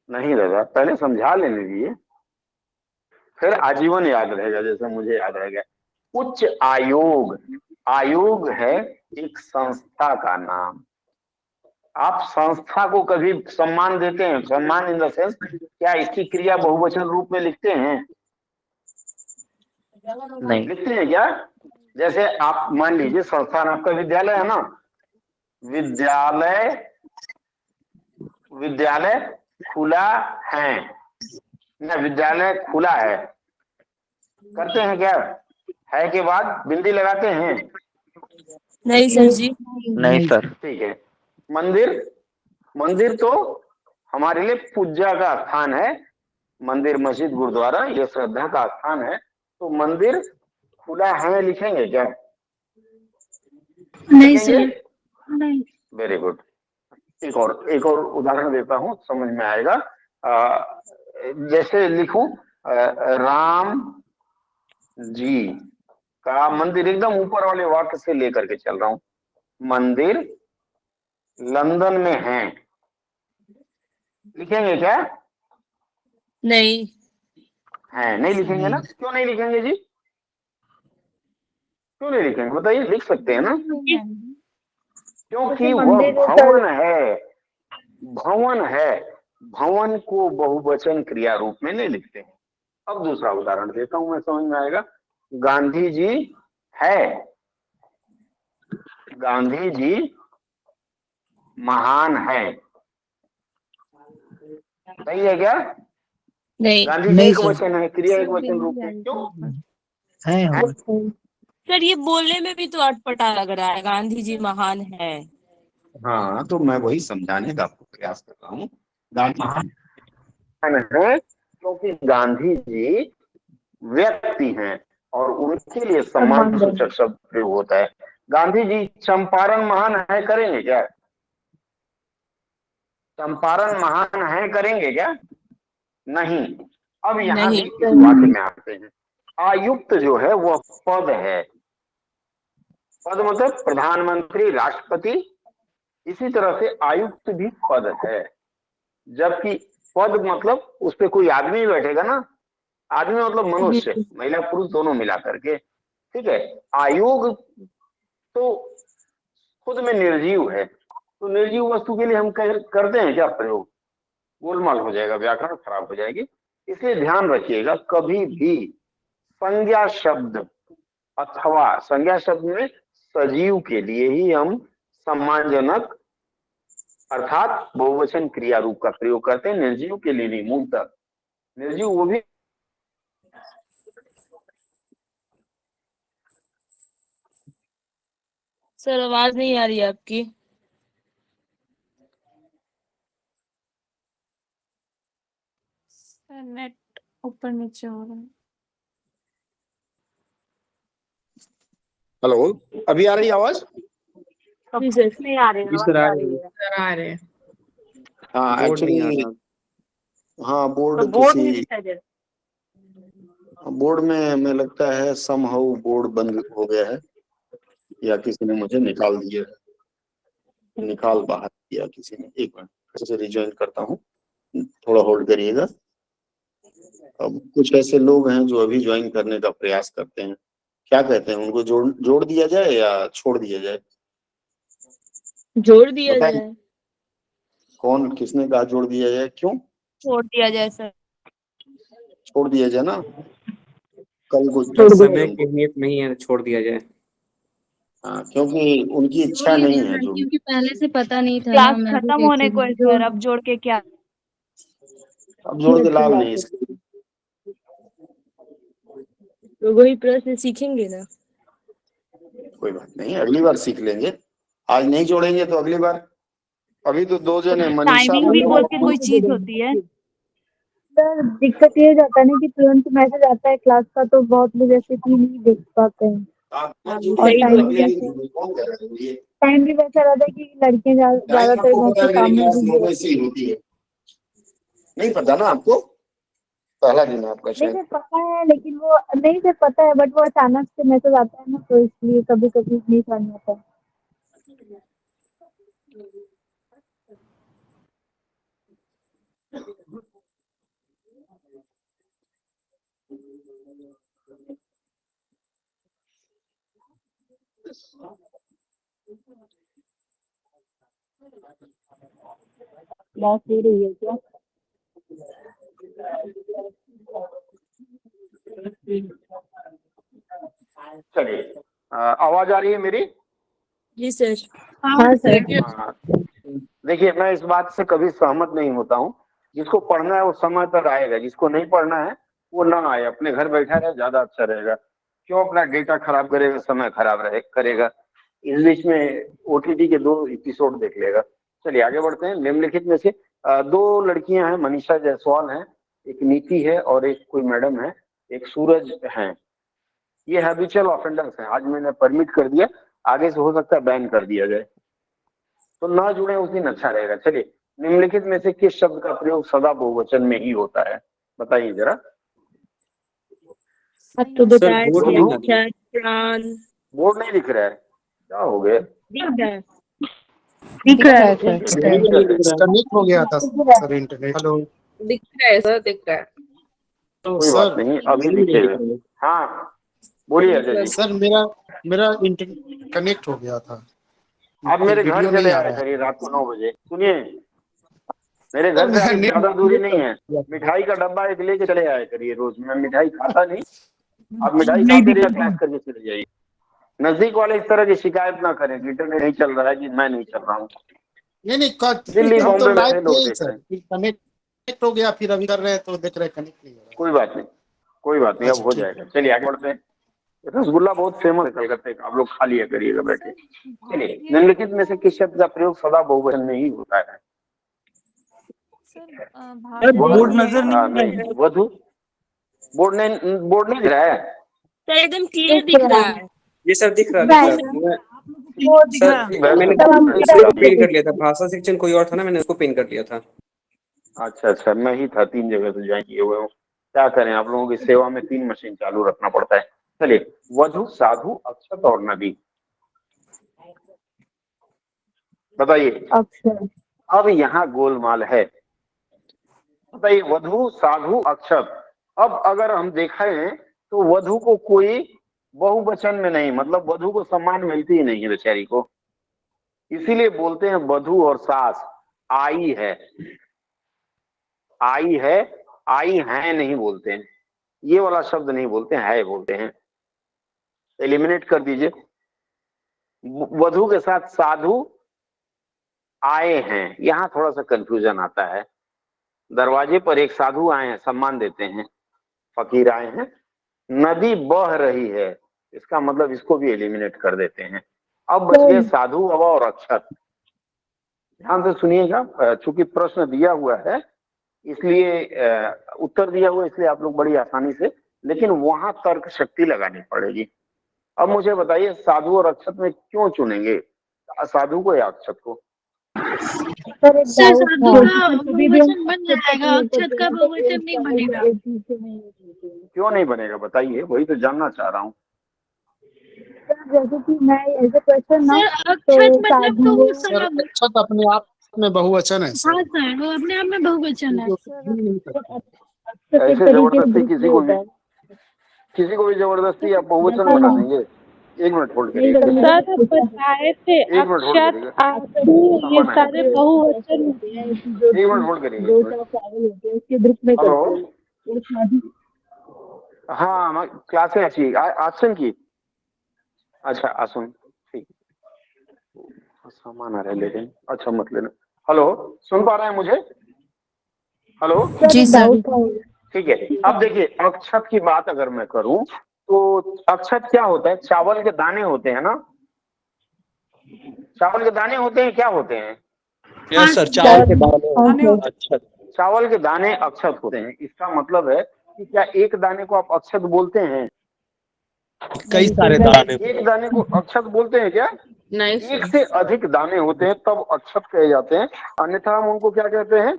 नहीं दादा, पहले समझा लेने दीजिए। फिर आजीवन याद रहेगा, जैसे मुझे याद रह गया। उच्च आयोग, आयोग है एक संस्था का नाम। आप संस्था को कभी सम्मान देते हैं? सम्मान इन द सेंस, क्या इसकी क्रिया बहुवचन रूप में लिखते हैं? नहीं। लिखते हैं क्या? जैसे आप मान लीजिए संस्थान आपका विद्यालय है ना, विद्यालय, विद्यालय खुला है ना, विद्यालय खुला है करते हैं क्या? है के बाद बिंदी लगाते हैं? नहीं सर जी। नहीं सर। ठीक है। मंदिर, मंदिर तो हमारे लिए पूजा का स्थान है। मंदिर, मस्जिद, गुरुद्वारा ये श्रद्धा का स्थान है। तो मंदिर खुला है लिखेंगे क्या? नहीं लिखेंगे? सर, नहीं। Very good. एक और उदाहरण देता हूँ, समझ में आएगा। जैसे लिखूं राम जी का मंदिर, एकदम ऊपर वाले वाक्य से लेकर के चल रहा हूं। मंदिर लंदन में है, लिखेंगे क्या? नहीं। है नहीं लिखेंगे ना? क्यों नहीं लिखेंगे जी? क्यों नहीं लिखेंगे बताइए? लिख सकते हैं ना, क्योंकि वह मंदिर है भवन है। भवन है, भवन को बहुवचन क्रिया रूप में नहीं लिखते हैं। अब दूसरा उदाहरण देता हूं मैं, समझ में आएगा। गांधी जी है, गांधी जी महान है, सही है क्या? नहीं गांधी जी एक वचन है, क्रिया एक वचन रूप में, क्यों है? सर, ये बोलने में भी तो अटपटा लग रहा है, गांधी जी महान है। हाँ, तो मैं वही समझाने का आपको प्रयास कर रहा हूँ। गांधी महान है क्योंकि गांधी जी व्यक्ति हैं और उनके लिए सम्मान सूचक शब्द प्रयोग होता है। गांधी जी चंपारण महान है करेंगे क्या? चंपारण महान है करेंगे क्या? नहीं। अब यहाँ भी नहीं। इस वाक्य में आते हैं। आयुक्त जो है वह पद है। पद मतलब प्रधानमंत्री, राष्ट्रपति। इसी तरह से आयुक्त भी पद है, जबकि पद मतलब उस पर कोई आदमी बैठेगा ना। आदमी मतलब मनुष्य, महिला पुरुष दोनों मिला करके, ठीक है। आयोग तो खुद में निर्जीव है, तो निर्जीव वस्तु के लिए हम करते हैं क्या प्रयोग? गोलमाल हो जाएगा, व्याकरण खराब हो जाएगी। इसलिए ध्यान रखिएगा, कभी भी संज्ञा शब्द अथवा संज्ञा शब्द में सजीव के लिए ही हम सम्मानजनक अर्थात बहुवचन क्रिया रूप का प्रयोग करते हैं, निर्जीव के लिए नहीं। मूलतः निर्जीव वो भी सर, आवाज नहीं आ रही है आपकी। नेट ऊपर नीचे हो रहा है। हेलो, अभी आ रही आवाज? जी सर। नहीं आ रही, जी आवाज सर, आ आ रही रही है। है। आ रहे हैं। हाँ, बोर्ड नहीं आ एक्चुअली रहा। हाँ, तो बोर्ड बोर्ड नहीं किसी दिखाई दे बोर्ड में मैं लगता है समहाउ बोर्ड बंद हो गया है, या किसी ने मुझे निकाल दिया है, निकाल बाहर किया किसी ने। एक मिनट, फिर से रिज्वाइन करता हूँ, थोड़ा होल्ड करिएगा। अब कुछ ऐसे लोग हैं जो अभी ज्वाइन करने का प्रयास करते हैं। क्या कहते हैं, उनको जोड़ दिया जाए या छोड़ दिया जाए? जोड़ दिया बताएं, जाए। कौन किसने कहा जोड़ दिया जाए? क्यों छोड़ दिया जाए सर। छोड़ दिया जाए ना? कल को सर, छोड़ देंगे समय की उनको। अहमियत नहीं है, छोड़ दिया जाए। हाँ, क्योंकि उनकी जोड़ इच्छा ही नहीं दिया है है, जो भी। क्योंकि पहले से पता नहीं था ना, क्लास मैं भी खत्म होने कहती को है हूँ सर, अब जोड़ के क्या। अब जोड़ के लाभ नहीं इसका। तो वही प्रश्न सीखेंगे ना। कोई बात नहीं, अगली बार सीख लेंगे। आज नहीं जोड़ेंगे तो अगली बार। अभी तो दो जने मनीषा टाइमिंग भी बोल के कोई चीज सर होती है। दिक्कत ये हो जाता है ना कि तुरंत मैसेज आता है क्लास का, तो बहुत लोग ऐसे कि नहीं देख पाते हैं। हाँ, और सही टाइम बोल भी रहे वैसे हैं। रहता है कि लड़कियां ज्यादातर घर के काम में बिजी होती होती है। नहीं पता ना आपको? पहला दिन है आपका नहीं शायद। सर पता है, लेकिन वो नहीं सर पता है, बट वो अचानक से मैसेज आता है ना, तो इसलिए कभी कभी नहीं समझ में आता। क्लास हो रही है क्या? चलिए, आवाज आ रही है मेरी? जी सर। हाँ सर। हाँ, देखिए मैं इस बात से कभी सहमत नहीं होता हूँ। जिसको पढ़ना है वो समय पर आएगा, जिसको नहीं पढ़ना है वो ना आए, अपने घर बैठा रहे, ज्यादा अच्छा रहेगा। क्यों अपना डेटा खराब करेगा, समय खराब रहे करेगा, इस बीच में ओटीटी के 2 एपिसोड देख लेगा। चलिए आगे बढ़ते हैं। निम्नलिखित में से 2 लड़कियां हैं, मनीषा जायसवाल हैं, एक नीति है और एक कोई मैडम है, एक सूरज है। ये हैबिचुअल ऑफेंडर्स हैं। आज मैंने परमिट कर दिया, आगे से हो सकता है बैन कर दिया जाए, तो ना जुड़े उस दिन अच्छा रहेगा। चलिए, निम्नलिखित में से किस शब्द का प्रयोग सदा बहुवचन में ही होता है, बताइए जरा। अब तो सर बताए बोर्ड थे, नहीं लगा। अक्षर, प्राण। बोर्ड नहीं दिख रहा है, क्या हो गया? दिख रहा है। दिख रहा है नहीं सर। दिख रहा है। डिस्कनेक्ट हो गया था सर इंटरनेट। हेलो दिख रहा है सर, दिख रहा है। तो कोई बात सर नहीं, अभी दिखेगा। हाँ बोलिए अजय जी। सर मेरा मेरा इंटरनेट कनेक्ट हो गया था, आप मेरे घर वीडियो चले नहीं आ आया रहा है। करिए रात को 9 बजे। सुनिए, मेरे सर घर से मेरा कुछ नेट ज्यादा दूरी नहीं है, मिठाई का डब्बा एक लेके चले आया करिए रोज। मैं मिठाई खाता नहीं, आप मिठाई नहीं खाते दिख रहिए, क्लास करके चले जाइए। नजदीक वाले इस तरह की शिकायत ना करें कि इंटरनेट नहीं चल रहा है, कि मैं नहीं चल रहा हूँ। नहीं दिल्ली हम तो बॉम्बे में लाइव से लोग थे देख रहे सर, हैं। फिर कनेक्ट हो गया, फिर अभी कर रहे हैं तो देख रहे हैं कनेक्ट नहीं हो रहा कोई बात नहीं, कोई बात नहीं, अब अच्छा, हो ठीक जाएगा। चलिए आगे बढ़ते हैं। रसगुल्ला बहुत फेमस है कलकत्ते का, आप लोग खा लिया करिएगा बैठे। चलिए, निम्नलिखित में से किस शब्द का प्रयोग सदा बहुवचन में ही होता है? सर बोर्ड नजर नहीं आ रहा है। नहीं, वधु। बोर्ड नहीं दिख रहा है। सर एकदम क्लियर दिख रहा है। ये सर दिख रहा Right. है। मैं वो दिख सर रहा मैंने इसको पिन कर लिया था, भाषा सेक्शन कोई और था ना, मैंने उसको पिन कर लिया था। अच्छा अच्छा, मैं ही था, 3 जगह से ज्वाइन किए हुए हूँ। क्या करें, आप लोगों की सेवा में 3 मशीन चालू रखना पड़ता है। चलिए, वधु, साधु, अक्षत और नदी, बताइए। अक्षर। अब यहाँ गोलमाल है। बताइए, वधु, साधु, अक्षत। अब अगर हम देखें तो वधु को कोई बहुवचन में नहीं, मतलब वधु को सम्मान मिलती ही नहीं है बेचारी को, इसीलिए बोलते हैं वधु और सास। आई है, आई है, आई है नहीं बोलते हैं, ये वाला शब्द नहीं बोलते हैं, है बोलते हैं। एलिमिनेट कर दीजिए। वधु के साथ साधु आए हैं, यहां थोड़ा सा कंफ्यूजन आता है। दरवाजे पर एक साधु आए हैं, सम्मान देते हैं, फकीर आए हैं। नदी बह रही है, इसका मतलब इसको भी एलिमिनेट कर देते हैं। अब बच गए साधु, हवा और अक्षत। ध्यान से सुनिएगा, चूंकि प्रश्न दिया हुआ है इसलिए उत्तर दिया हुआ, इसलिए आप लोग बड़ी आसानी से, लेकिन वहां तर्क शक्ति लगानी पड़ेगी। अब मुझे बताइए, साधु और अक्षत में क्यों चुनेंगे, साधु को या अक्षत को? सर एक सर डाउट साधु था। का बहुवचन बन जाएगा, अक्षत का बहुवचन नहीं बनेगा। क्यों नहीं बनेगा बताइए, वही तो जानना चाह रहा हूँ। जैसे कि मैं एज ए क्वेश्चन ना, सर तो अक्षत मतलब तो वो सर सारा। अक्षत अपने आप में बहुवचन है सर। हाँ सर, वो अपने आप में बहुवचन है। ऐसे जबरदस्ती किसी को भी जबरदस्ती आप बहुवचन बना देंगे? 1 मिनट होल्ड करिए। सर बताए थे 1 मिनट होल्ड करिएगा, आशु, ये सारे बहुवचन होते हैं। 1 मिनट होल्ड करिएगा। 2 चावल होते हैं, उसके ग्रुप में हेलो, करते हैं। एक शादी। हाँ क्लास में अच्छी आसन की। अच्छा आसन, ठीक, सामान आ रहा है लेकिन, अच्छा मत लेना। हेलो, सुन पा रहे हैं मुझे? हेलो जी सर। ठीक है। अब देखिए, अक्षत की बात अगर मैं करूं तो अक्षत क्या होता है? चावल के दाने होते हैं ना, चावल के दाने होते हैं, क्या होते हैं? यस सर, चावल के दाने। अच्छा, चावल के दाने अक्षत होते हैं। इसका मतलब है कि क्या एक दाने को आप अक्षत बोलते हैं? कई सारे दाने। एक दाने को अक्षत बोलते हैं क्या? नहीं एक सर। से अधिक दाने होते हैं तब अक्षत कहे जाते हैं, अन्यथा हम उनको क्या कहते हैं?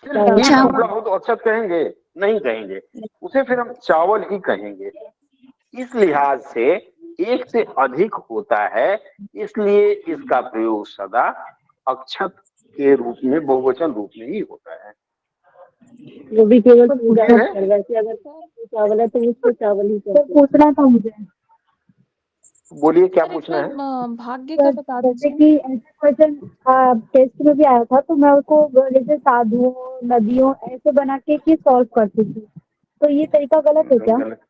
सिर्फ एक टुकड़ा हो तो अक्षत कहेंगे? नहीं कहेंगे, उसे फिर हम चावल ही कहेंगे। इस लिहाज से एक से अधिक होता है, इसलिए इसका प्रयोग सदा अक्षत के रूप में, बहुवचन रूप में ही होता है। वो भी केवल पूछना है, वैसे अगर चावल है तो उसको चावल ही पूछना था मुझे। बोलिए क्या पूछना है। भाग्य का बता जैसे दीजिए। कि ऐसा क्वेश्चन टेस्ट में भी आया था, तो मैं उसको जैसे साधुओं नदियों ऐसे बना के सॉल्व करती थी, तो ये तरीका गलत है क्या? गलत,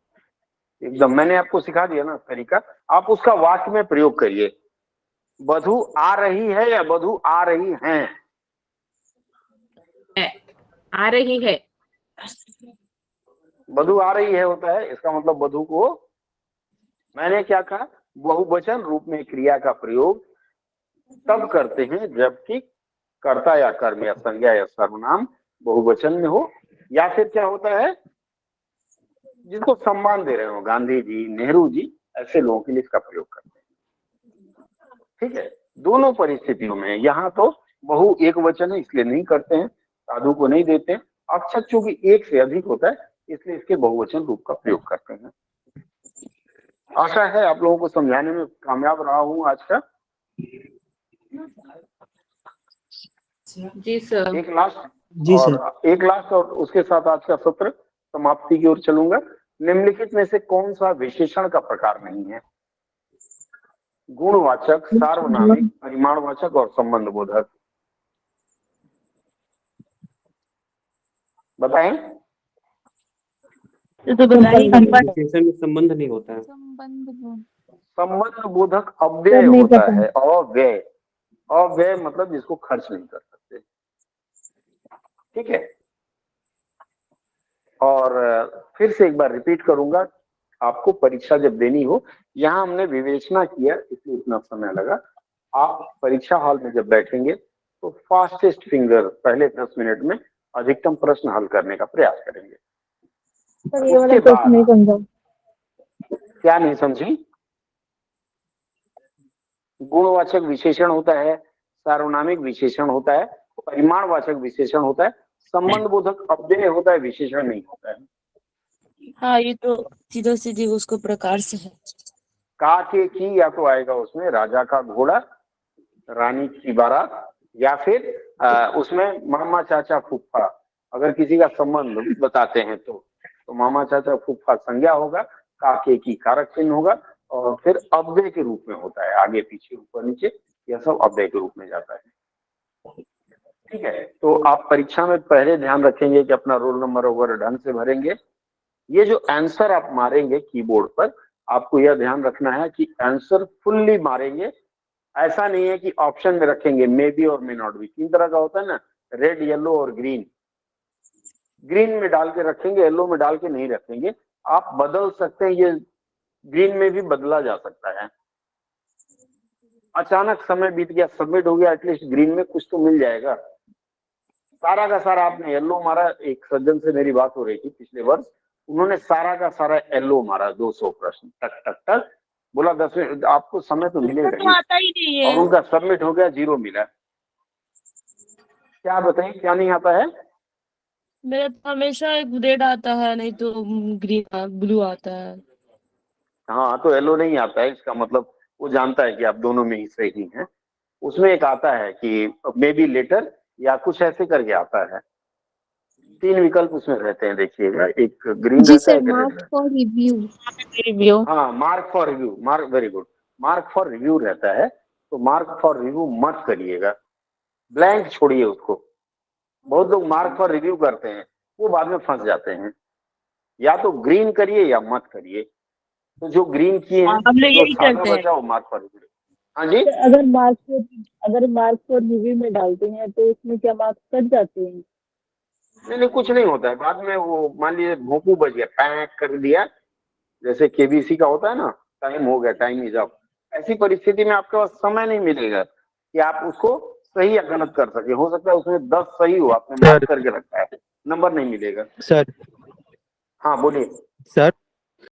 एकदम। मैंने आपको सिखा दिया ना तरीका, आप उसका वाक्य में प्रयोग करिए। वधु आ रही है या वधु आ रही हैं? आ रही है। वधु आ रही है होता है, इसका मतलब वधु को, मैंने क्या कहा, बहुवचन रूप में क्रिया का प्रयोग तब करते हैं जबकि कर्ता या कर्म या संज्ञा या सर्वनाम बहुवचन में हो, या फिर क्या होता है, जिसको सम्मान दे रहे हो, गांधी जी, नेहरू जी, ऐसे लोगों के लिए इसका प्रयोग करते हैं। ठीक है, दोनों परिस्थितियों में। यहाँ तो बहु एक वचन है इसलिए नहीं करते हैं, साधु को नहीं देते हैं। अक्षर चूंकि एक से अधिक होता है इसलिए इसके बहुवचन रूप का प्रयोग करते हैं। आशा है आप लोगों को समझाने में कामयाब रहा हूं आज का। जी सर। एक लास्ट जी सर। एक लास्ट और उसके साथ आज का सत्र समाप्ति की ओर चलूंगा। निम्नलिखित में से कौन सा विशेषण का प्रकार नहीं है? गुणवाचक, सार्वनामिक, परिमाणवाचक और संबंध बोधक। बताएं। तो बताइए। विशेषण में संबंध नहीं होता है। संबंध बोधक अव्यय होता है। अव्यय, अव्यय मतलब जिसको खर्च नहीं कर सकते। ठीक है, और फिर से एक बार रिपीट करूंगा, आपको परीक्षा जब देनी हो, यहाँ हमने विवेचना किया इसलिए इतना समय लगा। आप परीक्षा हॉल में जब बैठेंगे तो फास्टेस्ट फिंगर पहले 10 मिनट में अधिकतम प्रश्न हल करने का प्रयास करेंगे। सर ये वाला क्वेश्चन नहीं समझा। क्या नहीं समझी? गुणवाचक विशेषण होता है, सार्वनामिक विशेषण होता है, परिमाणवाचक विशेषण होता है, संबंध बोधक अव्यय होता है, विशेषण नहीं होता है। हाँ, ये तो सीधे सीधे उसको प्रकार से है। का के की या तो आएगा उसमें राजा का घोड़ा, रानी की बारात, या फिर उसमें मामा चाचा फूफा, अगर किसी का संबंध बताते हैं तो मामा चाचा फूफा संज्ञा होगा, का के की कारक चिन्ह होगा, और फिर अव्यय के रूप में होता है, आगे पीछे ऊपर नीचे यह सब अव्यय के रूप में जाता है। ठीक है, तो आप परीक्षा में पहले ध्यान रखेंगे कि अपना रोल नंबर वगैरह ढंग से भरेंगे। ये जो आंसर आप मारेंगे कीबोर्ड पर, आपको यह ध्यान रखना है कि आंसर फुल्ली मारेंगे। ऐसा नहीं है कि ऑप्शन में रखेंगे मे बी और मे नॉट बी। 3 तरह का होता है ना, रेड, येलो और ग्रीन। ग्रीन में डाल के रखेंगे, येलो में डाल के नहीं रखेंगे। आप बदल सकते हैं, ये ग्रीन में भी बदला जा सकता है। अचानक समय बीत गया, सबमिट हो गया, एटलीस्ट ग्रीन में कुछ तो मिल जाएगा। सारा का सारा आपने येलो मारा। एक सज्जन से मेरी बात हो रही थी पिछले वर्ष, उन्होंने सारा का सारा येलो मारा, 200 प्रश्न टक टक टक। बोला 10 मिनट आपको समय तो मिलेगा तो आता ही नहीं है। और उनका सबमिट हो गया, 0 मिला। क्या बताएं, क्या नहीं आता है? मेरा तो हमेशा एक रेड आता है, नहीं तो ग्रीन ब्लू आता है। हाँ, तो येलो नहीं आता है, इसका मतलब वो जानता है कि आप दोनों में ही सही हैं। उसमें एक आता है कि मे बी लेटर या कुछ ऐसे करके आता है। 3 विकल्प उसमें रहते हैं, देखिएगा। एक ग्रीन रहता है, एक रेड रहता है। For review. हाँ, mark for review, mark, very good, mark for review रहता है। तो मार्क फॉर रिव्यू मत करिएगा, ब्लैंक छोड़िए उसको। बहुत लोग मार्क फॉर रिव्यू करते हैं, वो बाद में फंस जाते हैं। या तो ग्रीन करिए या मत करिए। तो जो ग्रीन किए हैं, हम लोग जो यही सादा करते हैं। बचा वो मार्क फॉर रिव्यू। हाँ जी, अगर मार्क्स फॉर रिव्यू में डालते हैं तो उसमें क्या मार्क्स कट जाते हैं? नहीं, कुछ नहीं होता है। बाद में वो मान लीजिए भोंपू बज गया, पैक कर दिया, जैसे केबीसी का होता है ना, टाइम हो गया, टाइम इज अप। ऐसी परिस्थिति में आपके पास समय नहीं मिलेगा कि आप उसको सही या गलत कर सके। हो सकता है उसमें 10 सही हो, आपने मार्क करके रखा है, नंबर नहीं मिलेगा। सर। हाँ बोलिए। सर